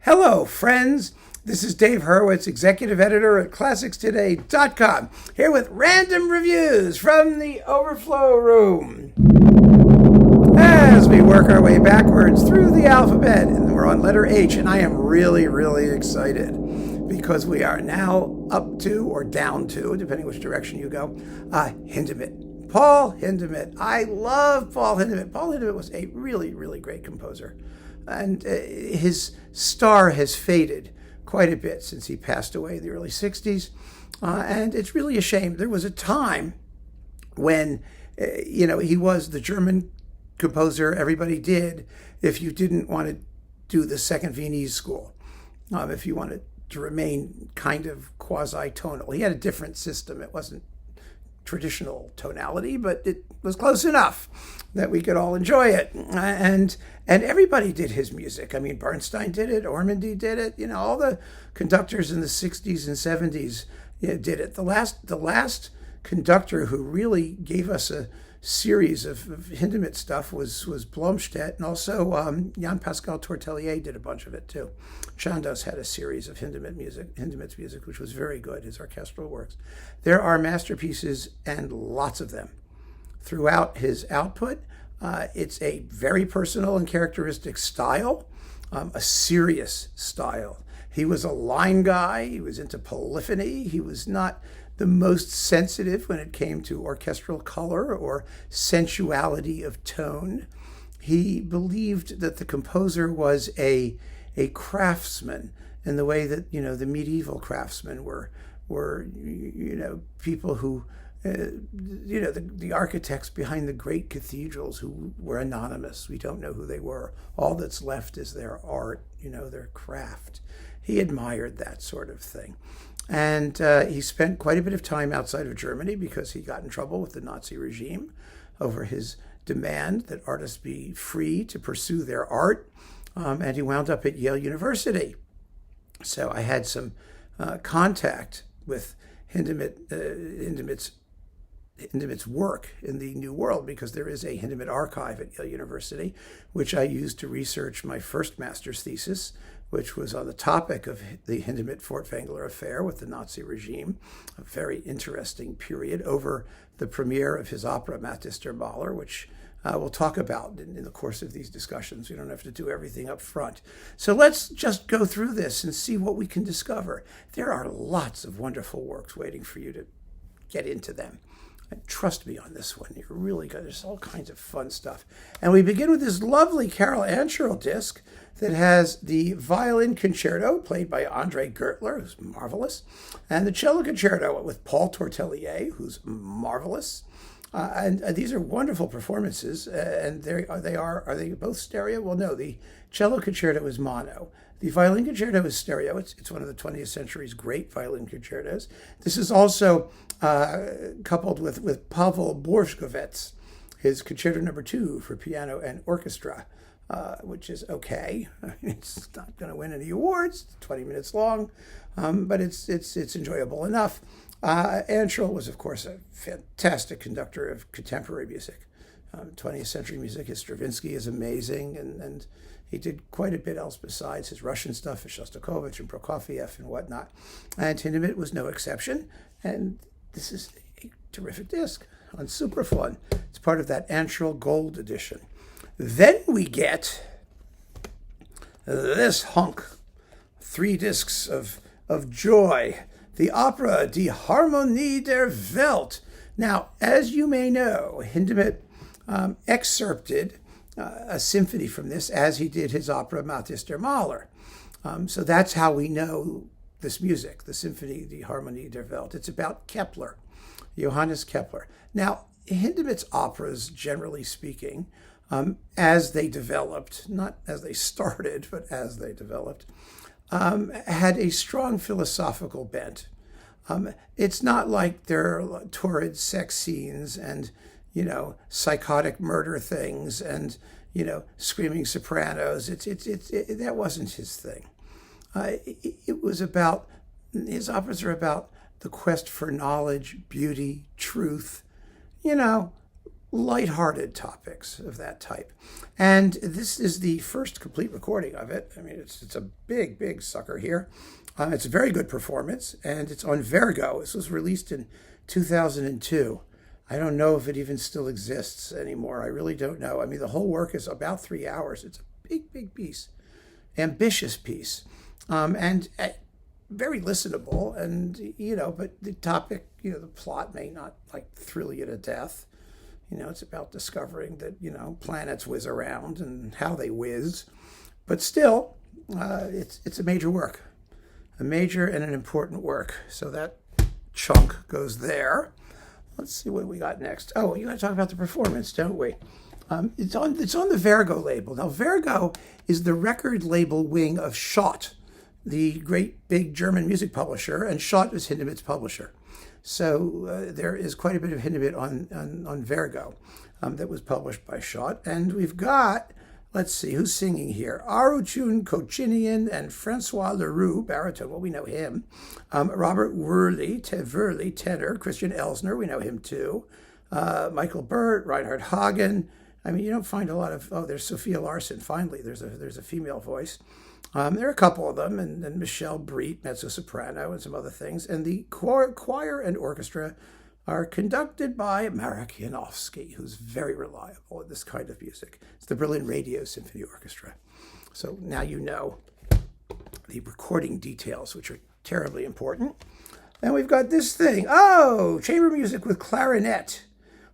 Hello, friends. This is Dave Hurwitz, executive editor at ClassicsToday.com, here with random reviews from the Overflow room. As we work our way backwards through the alphabet, and we're on letter H, and I am really excited because we are now up to, or down to, depending which direction you go, Hindemith. Paul Hindemith. I love Paul Hindemith. Paul Hindemith was a really great composer. And his star has faded quite a bit since he passed away in the early 60s. And it's really a shame. There was a time when, he was the German composer everybody did if you didn't want to do the second Viennese school, if you wanted to remain kind of quasi-tonal. He had a different system. It wasn't traditional tonality, but it was close enough that we could all enjoy it. And everybody did his music. I mean, Bernstein did it, Ormandy did it, all the conductors in the 60s and 70s did it. The last conductor who really gave us a series of Hindemith stuff was Blomstedt, and also Jan-Pascal Tortelier did a bunch of it too. Chandos had a series of Hindemith's music, which was very good, his orchestral works. There are masterpieces, and lots of them, throughout his output. It's a very personal and characteristic style, a serious style. He was a line guy. He was into polyphony. He was not the most sensitive when it came to orchestral color or sensuality of tone. He believed that the composer was a craftsman in the way that, the medieval craftsmen were people who, the architects behind the great cathedrals who were anonymous. We don't know who they were. All that's left is their art, their craft. He admired that sort of thing. And he spent quite a bit of time outside of Germany because he got in trouble with the Nazi regime over his demand that artists be free to pursue their art. And he wound up at Yale University. So I had some contact with Hindemith's work in the New World, because there is a Hindemith archive at Yale University, which I used to research my first master's thesis, which was on the topic of the Hindemith-Furtwängler affair with the Nazi regime, a very interesting period over the premiere of his opera Matthäus der Maler, which we'll talk about in the course of these discussions. We don't have to do everything up front. So let's just go through this and see what we can discover. There are lots of wonderful works waiting for you to get into them. And trust me on this one. You're really good. There's all kinds of fun stuff. And we begin with this lovely Carol Ancherl disc that has the violin concerto played by Andre Gertler, who's marvelous, and the cello concerto with Paul Tortelier, who's marvelous. And these are wonderful performances. And are they both stereo? Well, no, the cello concerto is mono. The violin concerto is stereo. It's one of the 20th century's great violin concertos. This is also coupled with Pavel Borskovets, his concerto number 2 for piano and orchestra, which is okay. I mean, it's not going to win any awards. It's 20 minutes long, but it's enjoyable enough. Ancherl was, of course, a fantastic conductor of contemporary music. 20th century music. His Stravinsky is amazing, and he did quite a bit else besides his Russian stuff, his Shostakovich and Prokofiev and whatnot. And Hindemith was no exception. And this is a terrific disc on Supraphon. It's part of that Ancherl Gold edition. Then we get this hunk, 3 discs of joy. The opera Die Harmonie der Welt. Now, as you may know, Hindemith excerpted a symphony from this, as he did his opera Matthäus der Maler. So that's how we know this music, the symphony, Die Harmonie der Welt. It's about Kepler, Johannes Kepler. Now, Hindemith's operas, generally speaking, as they developed, not as they started, but as they developed, had a strong philosophical bent. It's not like there are torrid sex scenes and psychotic murder things and, screaming sopranos. That wasn't his thing. It was about, his operas are about the quest for knowledge, beauty, truth, lighthearted topics of that type. And this is the first complete recording of it. I mean, it's a big, big sucker here. It's a very good performance, and it's on Vergo. This was released in 2002. I don't know if it even still exists anymore. I really don't know. I mean, the whole work is about 3 hours. It's a big, big piece, ambitious piece, and very listenable. And, but the topic, the plot may not like thrill you to death. It's about discovering that, planets whiz around and how they whiz. But still, it's a major work, a major and an important work. So that chunk goes there. Let's see what we got next. Oh, you got to talk about the performance, don't we? It's on the Vergo label. Now, Vergo is the record label wing of Schott, the great big German music publisher, and Schott was Hindemith's publisher. So there is quite a bit of Hindemith on Vergo that was published by Schott. And we've got, let's see, who's singing here? Aruchun Kochinian and Francois Leroux, baritone, well, we know him. Robert Worley, tenor. Christian Elsner, we know him too. Michael Burt, Reinhard Hagen. I mean, you don't find a lot of, there's Sophia Larson, finally, there's a female voice. There are a couple of them, and Michelle Breet, mezzo-soprano, and some other things. And the choir and orchestra are conducted by Marek Janowski, who's very reliable in this kind of music. It's the Berlin Radio Symphony Orchestra. So now you know the recording details, which are terribly important. And we've got this thing. Oh, chamber music with clarinet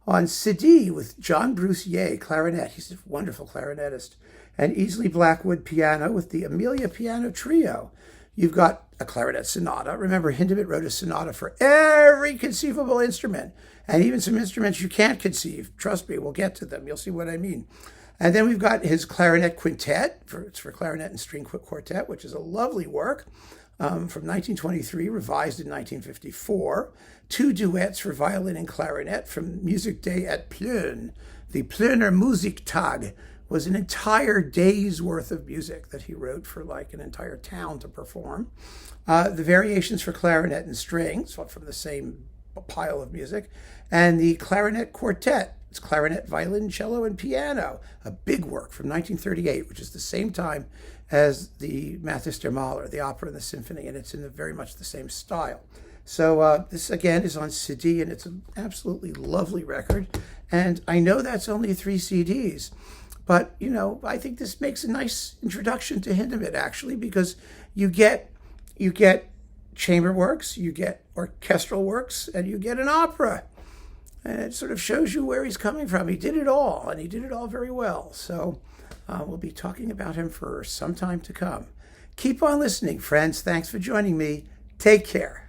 on CD with John Bruce Ye, clarinet. He's a wonderful clarinetist. And Easley Blackwood piano with the Amelia Piano Trio. You've got a clarinet sonata. Remember, Hindemith wrote a sonata for every conceivable instrument, and even some instruments you can't conceive. Trust me, we'll get to them. You'll see what I mean. And then we've got his clarinet quintet. It's for clarinet and string quartet, which is a lovely work from 1923, revised in 1954. 2 duets for violin and clarinet from Music Day at Plön. The Plöner Musiktag was an entire day's worth of music that he wrote for like an entire town to perform. The variations for clarinet and strings from the same pile of music. And the clarinet quartet. It's clarinet, violin, cello, and piano. A big work from 1938, which is the same time as the Mathis der Mahler, the opera and the symphony, and it's in very much the same style. So this, again, is on CD, and it's an absolutely lovely record. And I know that's only 3 CDs, but, I think this makes a nice introduction to Hindemith, actually, because you get chamber works, you get orchestral works, and you get an opera. And it sort of shows you where he's coming from. He did it all, and he did it all very well. So we'll be talking about him for some time to come. Keep on listening, friends. Thanks for joining me. Take care.